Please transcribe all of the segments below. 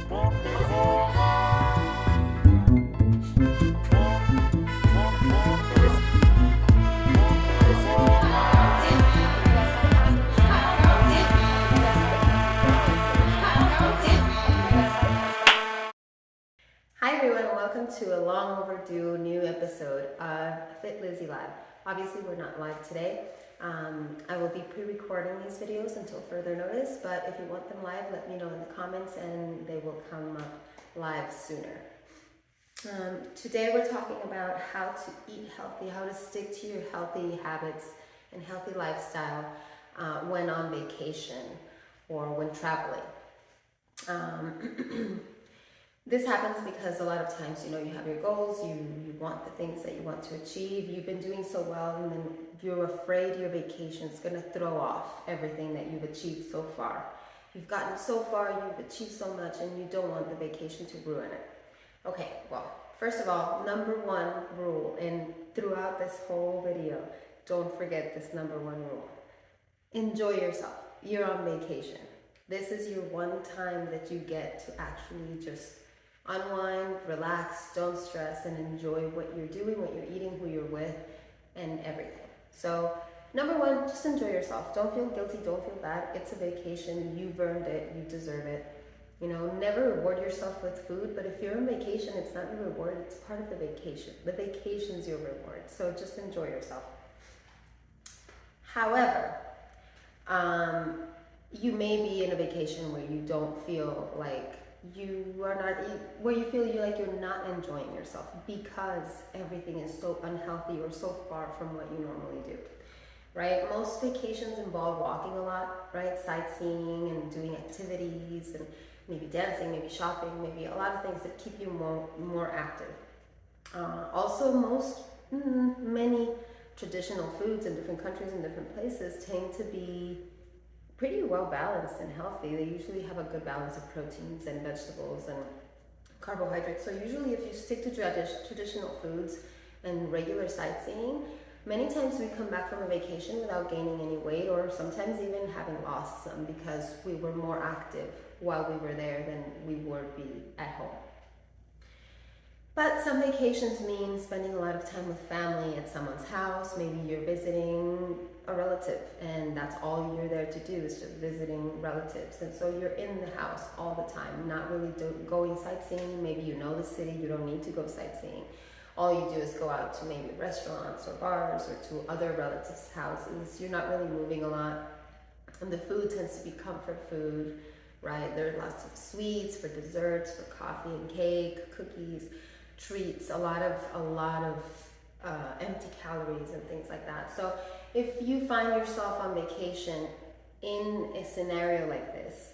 Hi everyone, welcome to a long overdue new episode of Fit Lizzy Live. Obviously we're not live today. I will be pre-recording these videos until further notice, but if you want them live, let me know in the comments and they will come up live sooner. Today we're talking about how to eat healthy, how to stick to your healthy habits and healthy lifestyle when on vacation or when traveling. This happens because a lot of times, you have your goals, you want the things that you want to achieve, you've been doing so well, and then you're afraid your vacation is going to throw off everything that you've achieved so far. You've gotten so far, you've achieved so much, and you don't want the vacation to ruin it. Okay, well, first of all, number one rule, and throughout this whole video, don't forget this number one rule. Enjoy yourself. You're on vacation. This is your one time that you get to actually just unwind, relax, don't stress, and enjoy what you're doing, what you're eating, who you're with, and everything. So, number one, just enjoy yourself. Don't feel guilty, don't feel bad. It's a vacation, you've earned it, you deserve it. Never reward yourself with food, but if you're on vacation, it's not your reward, it's part of the vacation. The vacation's your reward, so just enjoy yourself. However, you may be in a vacation where you don't feel like where you feel you're not enjoying yourself because everything is so unhealthy or so far from what you normally do, right? Most vacations involve walking a lot, right? Sightseeing and doing activities and maybe dancing, maybe shopping, maybe a lot of things that keep you more active. Also, many traditional foods in different countries and different places tend to be pretty well balanced and healthy. They usually have a good balance of proteins and vegetables and carbohydrates. So usually if you stick to traditional foods and regular sightseeing, many times we come back from a vacation without gaining any weight or sometimes even having lost some because we were more active while we were there than we would be at home. But some vacations mean spending a lot of time with family at someone's house. Maybe you're visiting a relative and that's all you're there to do is just visiting relatives. And so you're in the house all the time, not really going sightseeing. Maybe you know the city, you don't need to go sightseeing. All you do is go out to maybe restaurants or bars or to other relatives' houses. You're not really moving a lot. And the food tends to be comfort food, right? There are lots of sweets for desserts, for coffee and cake, cookies, treats, a lot of empty calories and things like that. So if you find yourself on vacation in a scenario like this,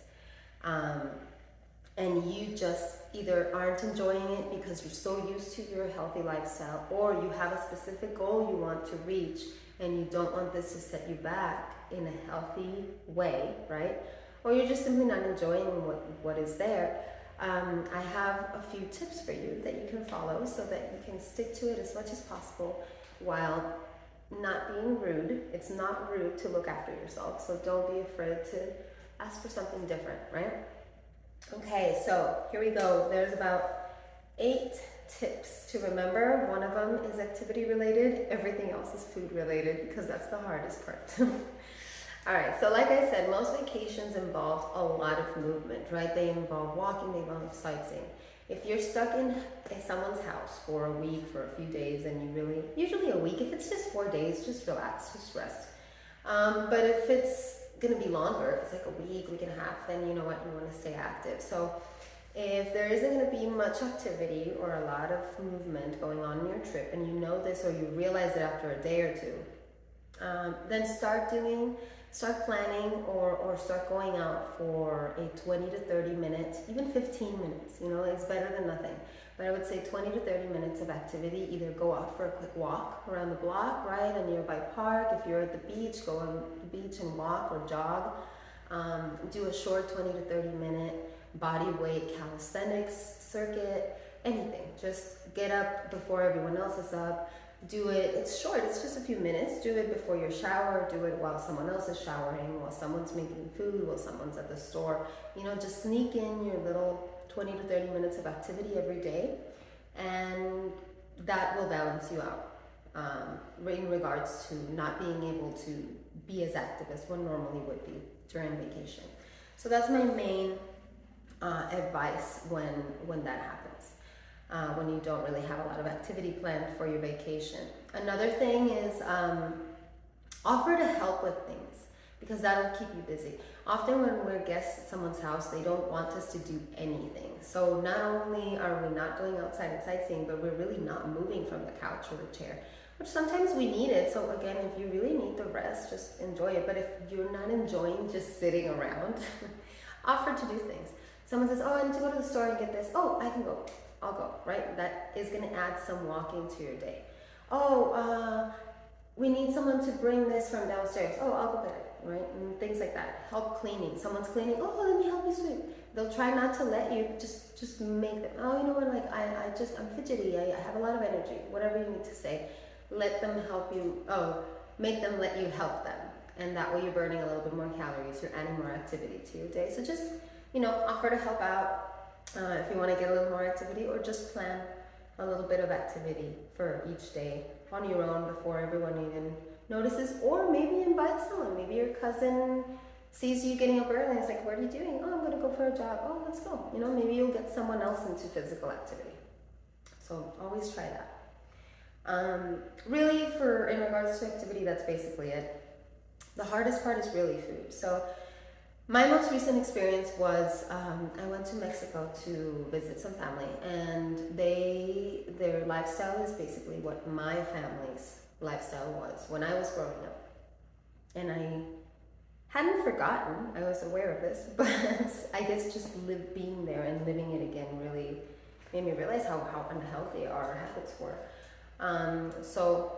and you just either aren't enjoying it because you're so used to your healthy lifestyle, or you have a specific goal you want to reach and you don't want this to set you back in a healthy way, right? Or you're just simply not enjoying what is there, I have a few tips for you that you can follow so that you can stick to it as much as possible while not being rude. It's not rude to look after yourself, so don't be afraid to ask for something different, right? Okay, so here we go. There's about 8 tips to remember. One of them is activity related. Everything else is food related because that's the hardest part. All right, so like I said, most vacations involve a lot of movement, right? They involve walking, they involve sightseeing. If you're stuck in someone's house for a week, for a few days, and usually a week, if it's just 4 days, just relax, just rest. But if it's gonna be longer, if it's like a week and a half, then you know what, you wanna stay active. So if there isn't gonna be much activity or a lot of movement going on in your trip, and you know this or you realize it after a day or two, then start planning or start going out for a 20 to 30 minutes, even 15 minutes, it's better than nothing. But I would say 20 to 30 minutes of activity. Either go out for a quick walk around the block, right? A nearby park. If you're at the beach, go on the beach and walk or jog. Do a short 20 to 30 minute body weight calisthenics circuit, anything. Just get up before everyone else is up. Do it, it's short, it's just a few minutes. Do it before your shower, do it while someone else is showering, while someone's making food, while someone's at the store. Just sneak in your little 20 to 30 minutes of activity every day, and that will balance you out in regards to not being able to be as active as one normally would be during vacation. So that's my main advice when that happens, when you don't really have a lot of activity planned for your vacation. Another thing is offer to help with things, because that'll keep you busy. Often when we're guests at someone's house, they don't want us to do anything. So not only are we not going outside and sightseeing, but we're really not moving from the couch or the chair, which sometimes we need it. So again, if you really need the rest, just enjoy it. But if you're not enjoying just sitting around, offer to do things. Someone says, oh, I need to go to the store and get this. Oh, I can go. I'll go, right? That is going to add some walking to your day. Oh, we need someone to bring this from downstairs. Oh, I'll go get it, right? And things like that. Help cleaning. Someone's cleaning. Oh, let me help you sweep. They'll try not to let you, just make them, oh, you know what, like, I'm fidgety. I have a lot of energy. Whatever you need to say. Let them help you. Oh, make them let you help them. And that way you're burning a little bit more calories. You're adding more activity to your day. So just, offer to help out if you want to get a little more activity, or just plan a little bit of activity for each day on your own before everyone even notices. Or maybe invite someone. Maybe your cousin sees you getting up early and is like, what are you doing? Oh, I'm going to go for a jog. Oh, let's go. Maybe you'll get someone else into physical activity. So always try that. Really, in regards to activity, that's basically it. The hardest part is really food. So my most recent experience was I went to Mexico to visit some family, and their lifestyle is basically what my family's lifestyle was when I was growing up. And I hadn't forgotten, I was aware of this, but I guess just being there and living it again really made me realize how unhealthy our habits were. So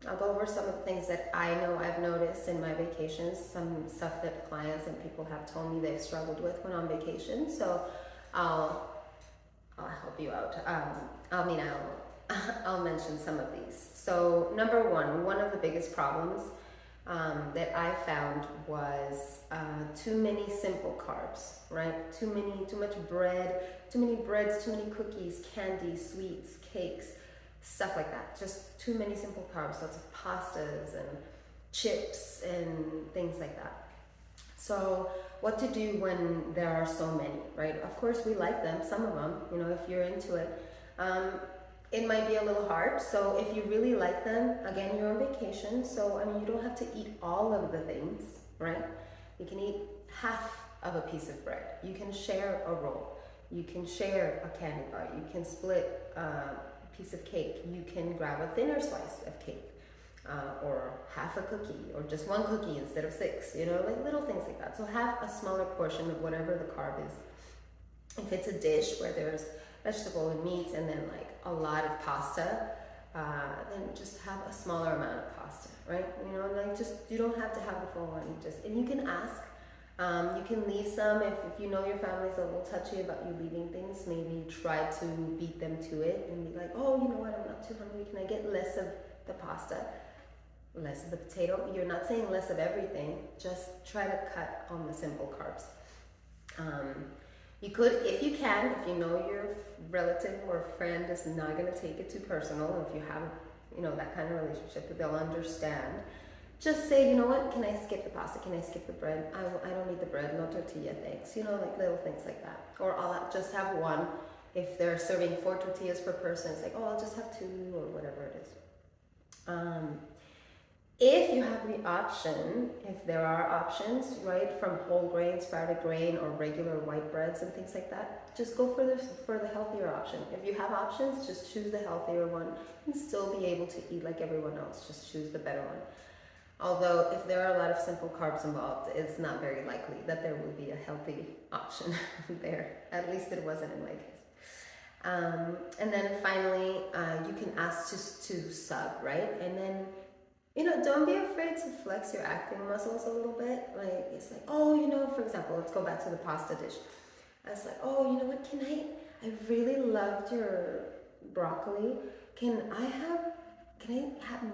I'll go over some of the things that I know I've noticed in my vacations, some stuff that clients and people have told me they've struggled with when on vacation. So I'll help you out. I'll mention some of these. So number one of the biggest problems that I found was too many simple carbs, right? Too much bread, too many breads, too many cookies, candy, sweets, cakes, stuff like that. Just too many simple carbs, lots of pastas and chips and things like that. So what to do when there are so many, right? Of course we like them, some of them, if you're into it. It might be a little hard. So if you really like them, again, you're on vacation. So, you don't have to eat all of the things, right? You can eat half of a piece of bread. You can share a roll. You can share a candy bar. You can split a piece of cake. You can grab a thinner slice of cake, or half a cookie, or just one cookie instead of 6, like little things like that. So have a smaller portion of whatever the carb is. If it's a dish where there's vegetable and meats and then like a lot of pasta, then just have a smaller amount of pasta, right? You don't have to have the full one. And you can ask. You can leave some if you know your family's a little touchy about you leaving things. Maybe try to beat them to it and be like, oh, you know what, I'm not too hungry. Can I get less of the pasta, less of the potato? You're not saying less of everything. Just try to cut on the simple carbs. You could, if you can, if you know your relative or friend is not going to take it too personal, if you have, that kind of relationship that they'll understand, just say, you know what, can I skip the pasta? Can I skip the bread? I don't need the bread, no tortilla, thanks. Like little things like that. Or I'll just have one. If they're serving 4 tortillas per person, it's like, oh, I'll just have 2 or whatever it is. If you have the option, if there are options, right, from whole grain, sprouted grain, or regular white breads and things like that, just go for the healthier option. If you have options, just choose the healthier one and still be able to eat like everyone else. Just choose the better one. Although if there are a lot of simple carbs involved, it's not very likely that there will be a healthy option there. At least it wasn't in my case. And then finally, you can ask to sub, right? And then, don't be afraid to flex your acting muscles a little bit. Like, it's like, oh, for example, let's go back to the pasta dish. I was like, oh, you know what, I really loved your broccoli. Can I have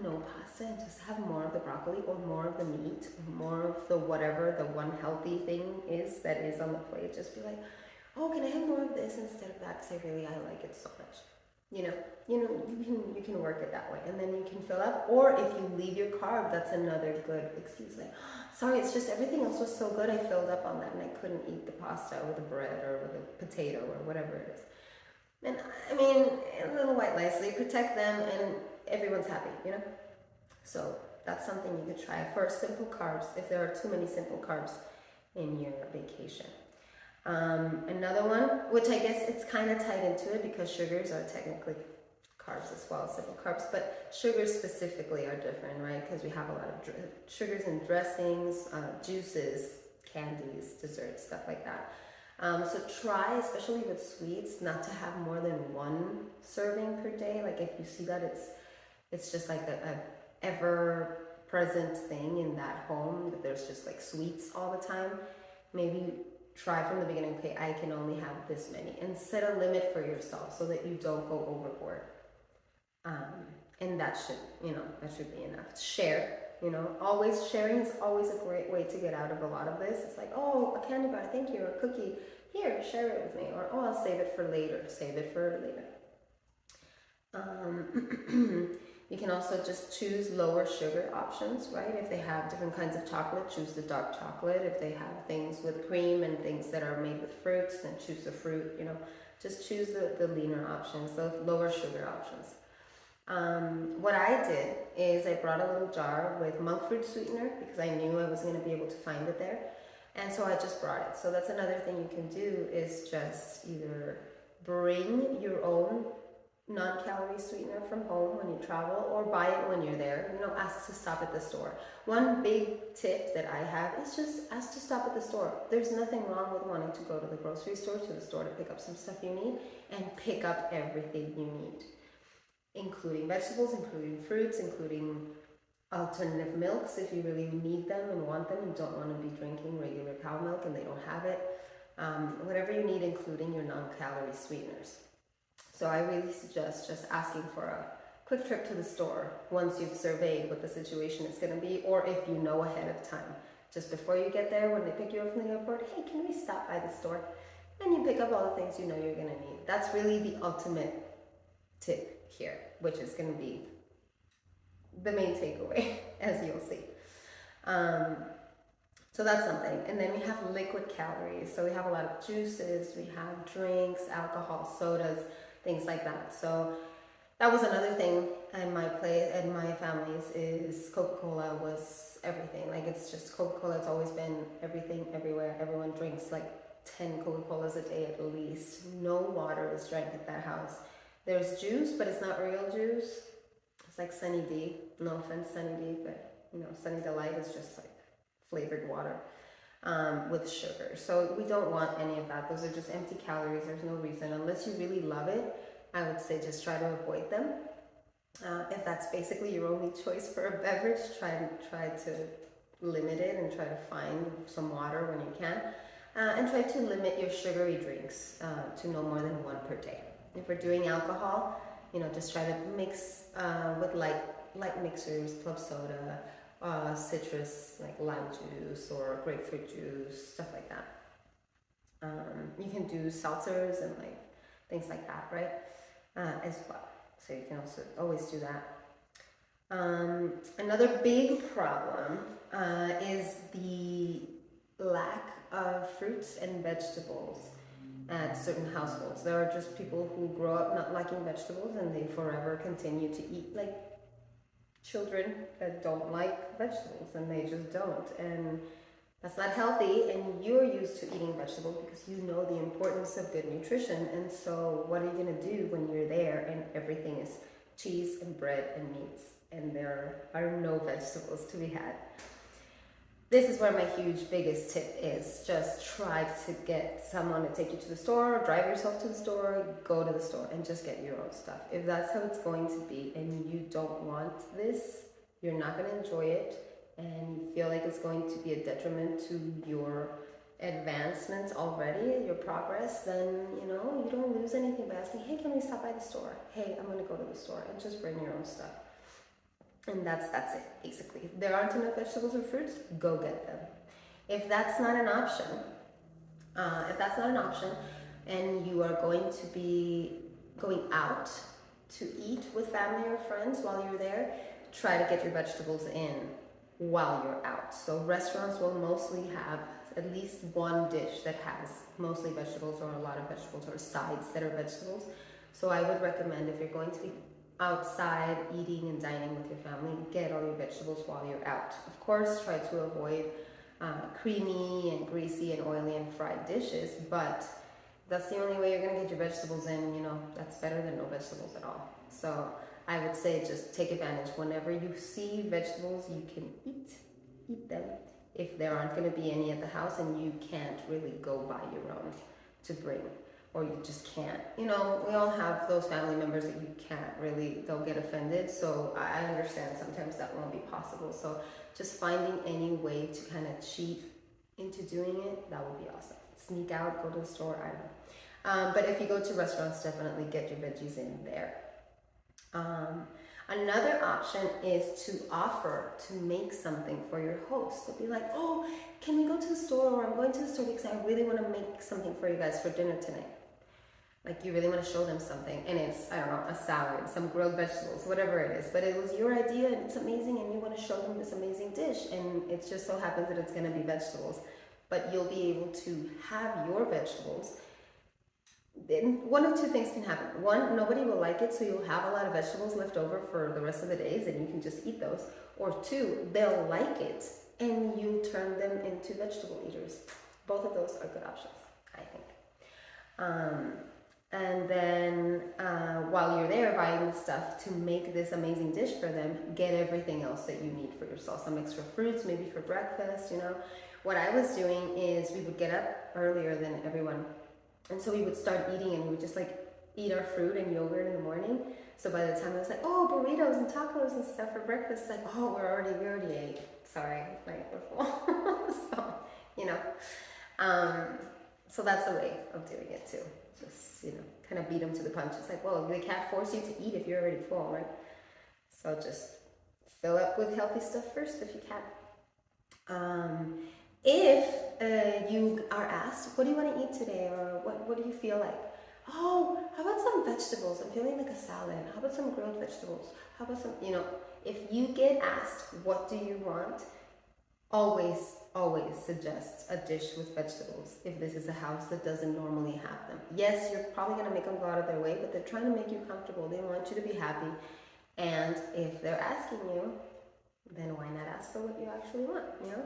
no pasta and just have more of the broccoli, or more of the meat, or more of the whatever the one healthy thing is that is on the plate? Just be like, oh, can I have more of this instead of that? Because I like it so much. You can work it that way, and then you can fill up. Or if you leave your carb, that's another good excuse. Like, sorry, it's just everything else was so good, I filled up on that, and I couldn't eat the pasta or the bread or the potato or whatever it is. And I mean, little white lies, they protect them, and everyone's happy. So that's something you could try for simple carbs. If there are too many simple carbs in your vacation. Another one, which I guess it's kind of tied into it because sugars are technically carbs as well as simple carbs, but sugars specifically are different, right? Because we have a lot of sugars in dressings, juices, candies, desserts, stuff like that. So try, especially with sweets, not to have more than one serving per day. Like if you see that it's just like a ever present thing in that home, that there's just like sweets all the time, maybe try from the beginning, okay, I can only have this many, and set a limit for yourself so that you don't go overboard. And that should be enough. Share, always sharing is always a great way to get out of a lot of this. It's like, oh, a candy bar, thank you, or a cookie, here, share it with me, or oh, I'll save it for later. You can also just choose lower sugar options, right? If they have different kinds of chocolate, choose the dark chocolate. If they have things with cream and things that are made with fruits, then choose the fruit, just choose the leaner options, the lower sugar options. What I did is I brought a little jar with monk fruit sweetener because I knew I was going to be able to find it there. And so I just brought it. So that's another thing you can do, is just either bring your own non-calorie sweetener from home when you travel, or buy it when you're there. Ask to stop at the store. One big tip that I have is just ask to stop at the store. There's nothing wrong with wanting to go to the grocery store, to the store, to pick up some stuff you need, and pick up everything you need, including vegetables, including fruits, including alternative milks if you really need them and want them and don't want to be drinking regular cow milk and they don't have it. Whatever you need, including your non-calorie sweeteners. So I really suggest just asking for a quick trip to the store once you've surveyed what the situation is going to be, or if you know ahead of time. Just before you get there, when they pick you up from the airport, hey, can we stop by the store? And you pick up all the things you know you're going to need. That's really the ultimate tip here, which is going to be the main takeaway, as you'll see. So that's something. And then we have liquid calories. So we have a lot of juices, we have drinks, alcohol, sodas, things like that. So that was another thing in my family's, is Coca-Cola was everything. Like, it's just Coca-Cola. It's always been everything, everywhere. Everyone drinks like 10 Coca-Colas a day at least. No water is drank at that house. There's juice, but it's not real juice. It's like Sunny D. No offense, Sunny D, but Sunny Delight is just like flavored water with sugar. So we don't want any of that. Those are just empty calories. There's no reason. Unless you really love it, I would say just try to avoid them. If that's basically your only choice for a beverage, try to limit it and try to find some water when you can. And try to limit your sugary drinks to no more than one per day. If we're doing alcohol, just try to mix with light mixers, club soda, citrus, like lime juice or grapefruit juice, stuff like that. You can do seltzers and like things like that, right? As well. So you can also always do that. Another big problem is the lack of fruits and vegetables at certain households. There are just people who grow up not liking vegetables and they forever continue to eat like children that don't like vegetables, and they just don't. And that's not healthy, and you're used to eating vegetables because you know the importance of good nutrition. And so what are you going to do when you're there and everything is cheese and bread and meats and there are no vegetables to be had? This is where my biggest tip is. Just try to get someone to take you to the store, drive yourself to the store, go to the store and just get your own stuff. If that's how it's going to be and you don't want this, you're not going to enjoy it, and you feel like it's going to be a detriment to your advancements already, your progress, then you don't lose anything by asking, hey, can we stop by the store? Hey, I'm going to go to the store, and just bring your own stuff. And that's it, basically. If there aren't enough vegetables or fruits, go get them. If that's not an option, and you are going to be going out to eat with family or friends while you're there, try to get your vegetables in while you're out. So restaurants will mostly have at least one dish that has mostly vegetables or a lot of vegetables or sides that are vegetables. So I would recommend, if you're going to be outside eating and dining with your family, get all your vegetables while you're out. Of course, try to avoid creamy and greasy and oily and fried dishes, but that's the only way you're gonna get your vegetables in. You know, that's better than no vegetables at all. So I would say just take advantage. Whenever you see vegetables, you can eat them. If there aren't gonna be any at the house and you can't really go buy your own to bring, or you just can't. You know, we all have those family members that you can't really, they'll get offended. So I understand sometimes that won't be possible. So just finding any way to kind of cheat into doing it, that would be awesome. Sneak out, go to the store, I don't know. But if you go to restaurants, definitely get your veggies in there. Another option is to offer to make something for your host. So be like, oh, can we go to the store? Or I'm going to the store because I really want to make something for you guys for dinner tonight. Like, you really want to show them something, and it's, I don't know, a salad, some grilled vegetables, whatever it is, but it was your idea and it's amazing, and you want to show them this amazing dish, and it just so happens that it's going to be vegetables, but you'll be able to have your vegetables. Then one of two things can happen. One, nobody will like it, so you'll have a lot of vegetables left over for the rest of the days, and you can just eat those. Or two, they'll like it, and you turn them into vegetable eaters. Both of those are good options, I think. And then while you're there buying stuff to make this amazing dish for them, get everything else that you need for yourself. Some extra fruits, maybe for breakfast, you know. What I was doing is we would get up earlier than everyone. And so we would start eating, and we would just like eat our fruit and yogurt in the morning. So by the time I was like, oh, burritos and tacos and stuff for breakfast, like, oh, we already ate. Sorry, like, we're full. So, you know. So that's a way of doing it too. Just, you know, kind of beat them to the punch. It's like, well, they can't force you to eat if you're already full, right? So just fill up with healthy stuff first if you can. If you are asked, what do you want to eat today? Or what do you feel like? Oh, how about some vegetables? I'm feeling like a salad. How about some grilled vegetables? How about some, you know, if you get asked, what do you want? Always suggest a dish with vegetables if this is a house that doesn't normally have them. Yes, you're probably going to make them go out of their way, but they're trying to make you comfortable. They want you to be happy. And if they're asking you, then why not ask for what you actually want, you know?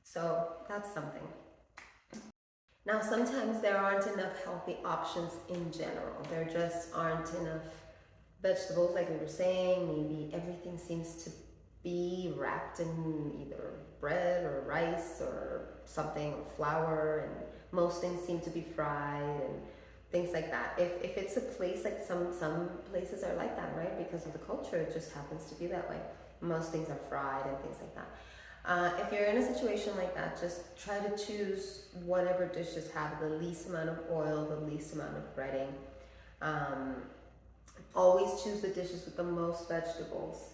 So that's something. Now, sometimes there aren't enough healthy options in general. There just aren't enough vegetables, like we were saying. Maybe everything seems to be wrapped in either bread or rice or something, or flour, and most things seem to be fried and things like that. If it's a place, like some places are like that, right? Because of the culture, it just happens to be that way. Most things are fried and things like that. If you're in a situation like that, just try to choose whatever dishes have the least amount of oil, the least amount of breading. Always choose the dishes with the most vegetables.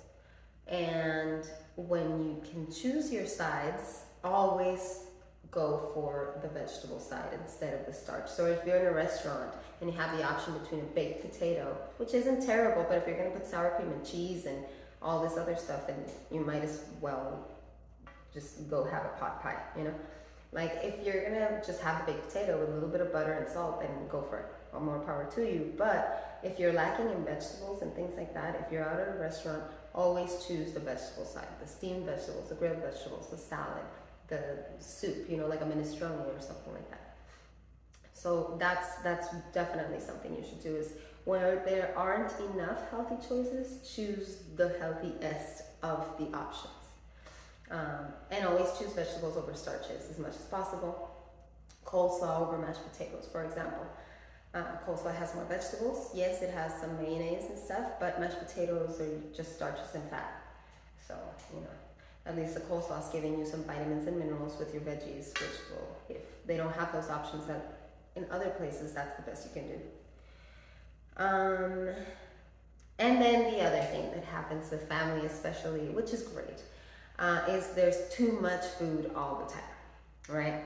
And when you can choose your sides, always go for the vegetable side instead of the starch. So if you're in a restaurant and you have the option between a baked potato, which isn't terrible, but if you're going to put sour cream and cheese and all this other stuff, then you might as well just go have a pot pie, you know? Like, if you're gonna just have the baked potato with a little bit of butter and salt, then go for it. All more power to you. But if you're lacking in vegetables and things like that, if you're out at a restaurant, always choose the vegetable side. The steamed vegetables, the grilled vegetables, the salad, the soup, you know, like a minestrone or something like that. So that's definitely something you should do, is where there aren't enough healthy choices, choose the healthiest of the options. And always choose vegetables over starches as much as possible. Coleslaw over mashed potatoes, for example. Coleslaw has more vegetables. Yes, it has some mayonnaise and stuff, but mashed potatoes are just starches and fat. So, you know, at least the coleslaw is giving you some vitamins and minerals with your veggies, which will, if they don't have those options that in other places, that's the best you can do. And then the other thing that happens with family especially, which is great, is there's too much food all the time, right?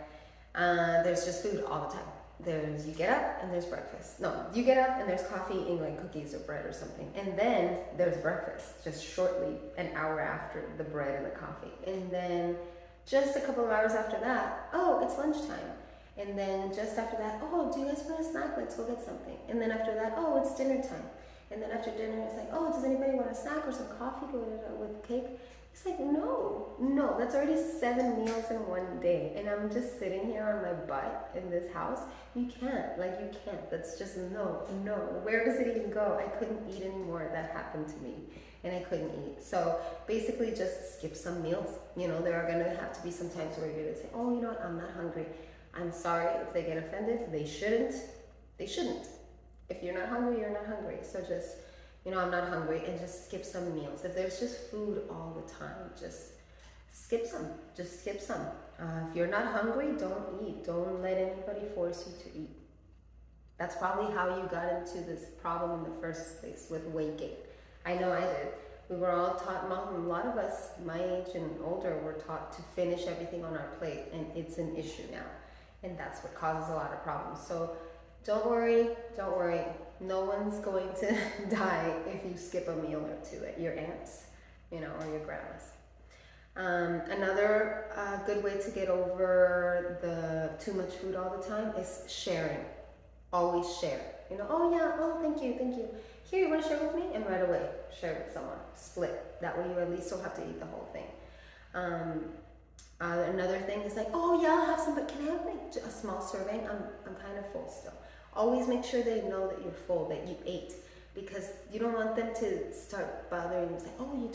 There's just food all the time. you get up and there's breakfast. No, you get up and there's coffee and like cookies or bread or something. And then there's breakfast, just shortly, an hour after the bread and the coffee. And then just a couple of hours after that, oh, it's lunchtime. And then just after that, oh, do you guys want a snack? Let's go get something. And then after that, oh, it's dinner time. And then after dinner, it's like, oh, does anybody want a snack or some coffee with cake? It's like, no, that's already 7 meals in one day. And I'm just sitting here on my butt in this house. You can't. That's just no. Where does it even go? I couldn't eat anymore. That happened to me. And I couldn't eat. So basically just skip some meals. You know, there are going to have to be some times where you're going to say, oh, you know what, I'm not hungry. I'm sorry if they get offended. They shouldn't. If you're not hungry, you're not hungry. So just, you know, I'm not hungry, and just skip some meals. If there's just food all the time, just skip some. If you're not hungry, don't eat. Don't let anybody force you to eat. That's probably how you got into this problem in the first place with weight gain. I know I did. We were all taught, a lot of us, my age and older, were taught to finish everything on our plate, and it's an issue now. And that's what causes a lot of problems. So don't worry. No one's going to die if you skip a meal or two at your aunt's, you know, or your grandma's. Another good way to get over the too much food all the time is sharing. Always share. You know, oh yeah, oh thank you. Here, you want to share with me? And right away, share with someone. Split. That way you at least don't have to eat the whole thing. Another thing is like, oh yeah, I'll have some, but can I have like a small serving? I'm kind of full still. Always make sure they know that you're full, that you ate, because you don't want them to start bothering you, say, oh, you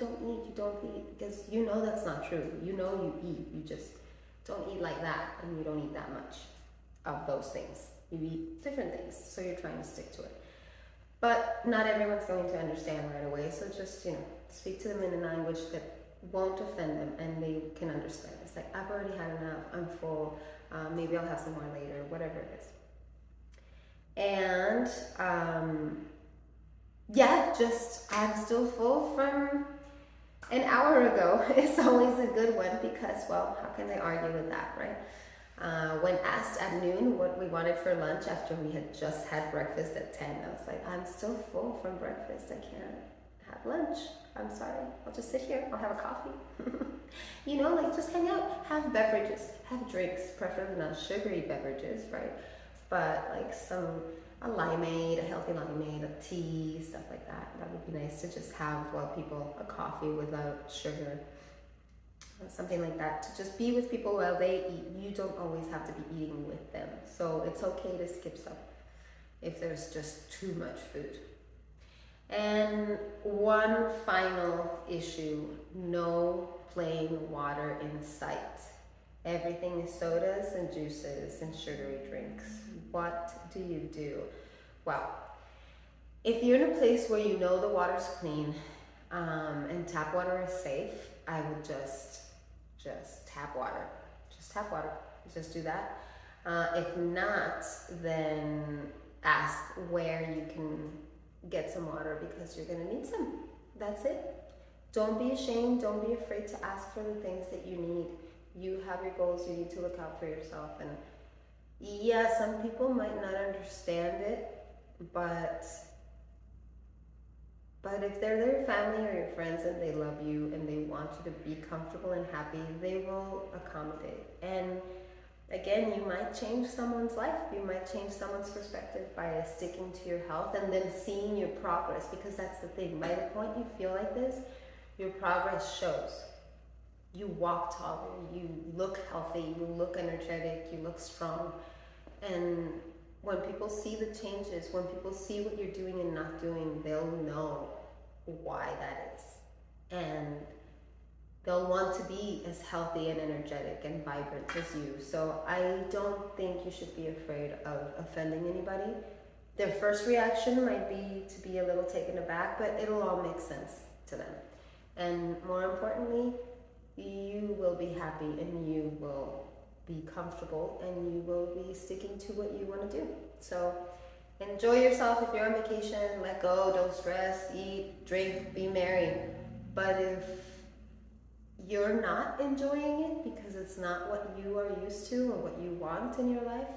don't eat, because you know that's not true. You know you eat, you just don't eat like that, and you don't eat that much of those things. You eat different things, so you're trying to stick to it. But not everyone's going to understand right away, so just, you know, speak to them in a language that won't offend them, and they can understand. It's like, I've already had enough, I'm full, maybe I'll have some more later, whatever it is. And I'm still full from an hour ago. It's always a good one because, well, how can they argue with that, right? When asked at noon what we wanted for lunch after we had just had breakfast at 10, I was like, I'm still full from breakfast. I can't have lunch. I'm sorry. I'll just sit here. I'll have a coffee. You know, like just hang out, have beverages, have drinks, preferably not sugary beverages, right? But like a limeade, a healthy limeade, a tea, stuff like that. That would be nice to just have a coffee without sugar, something like that. To just be with people while they eat. You don't always have to be eating with them. So it's okay to skip some if there's just too much food. And one final issue, no plain water in sight. Everything is sodas and juices and sugary drinks. What do you do? Well, if you're in a place where you know the water's clean and tap water is safe, I would just tap water. Just tap water. Just do that. If not, then ask where you can get some water because you're going to need some. That's it. Don't be ashamed. Don't be afraid to ask for the things that you need. You have your goals. You need to look out for yourself. And yeah, some people might not understand it, but if they're their family or your friends and they love you and they want you to be comfortable and happy, they will accommodate. And again, you might change someone's life. You might change someone's perspective by sticking to your health and then seeing your progress, because that's the thing. By the point you feel like this, your progress shows. You walk taller, you look healthy, you look energetic, you look strong. And when people see the changes, when people see what you're doing and not doing, they'll know why that is. And they'll want to be as healthy and energetic and vibrant as you. So I don't think you should be afraid of offending anybody. Their first reaction might be to be a little taken aback, but it'll all make sense to them. And more importantly, you will be happy and you will be comfortable and you will be sticking to what you want to do. So enjoy yourself if you're on vacation, let go, don't stress, eat, drink, be merry. But if you're not enjoying it because it's not what you are used to or what you want in your life,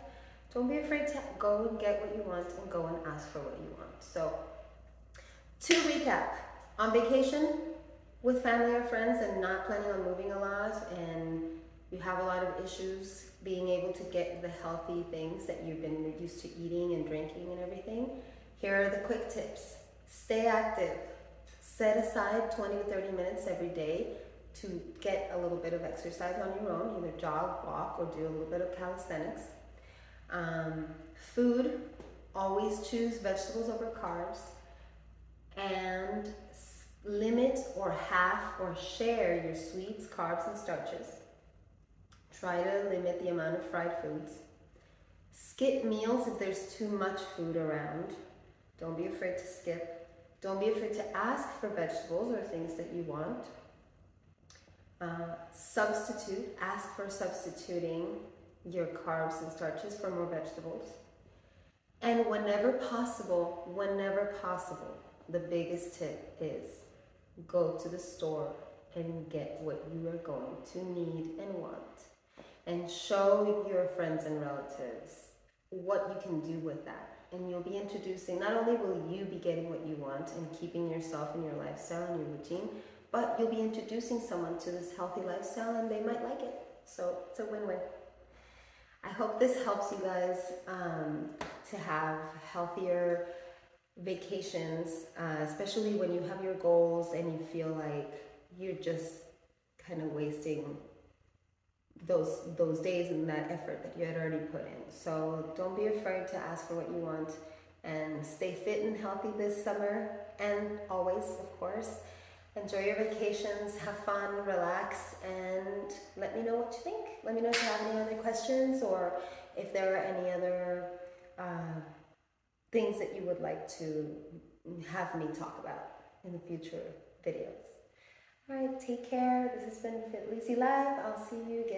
Don't be afraid to go and get what you want and go and ask for what you want. So, to recap, on vacation with family or friends and not planning on moving a lot, and you have a lot of issues being able to get the healthy things that you've been used to eating and drinking and everything, here are the quick tips. Stay active. Set aside 20 to 30 minutes every day to get a little bit of exercise on your own, either jog, walk, or do a little bit of calisthenics. Food, always choose vegetables over carbs, and limit or half or share your sweets, carbs, and starches. Try to limit the amount of fried foods. Skip meals if there's too much food around. Don't be afraid to skip. Don't be afraid to ask for vegetables or things that you want. Ask for substituting your carbs and starches for more vegetables. And whenever possible, the biggest tip is go to the store and get what you are going to need and want. And show your friends and relatives what you can do with that. And you'll be introducing, not only will you be getting what you want and keeping yourself in your lifestyle and your routine, but you'll be introducing someone to this healthy lifestyle and they might like it. So it's a win-win. I hope this helps you guys to have healthier vacations, especially when you have your goals and you feel like you're just kind of wasting those days and that effort that you had already put in. So don't be afraid to ask for what you want, and stay fit and healthy this summer, and always, of course. Enjoy your vacations, have fun, relax, and let me know what you think. Let me know if you have any other questions, or if there are any other things that you would like to have me talk about in the future videos. All right, take care. This has been Fit Lizzy Live. I'll see you again.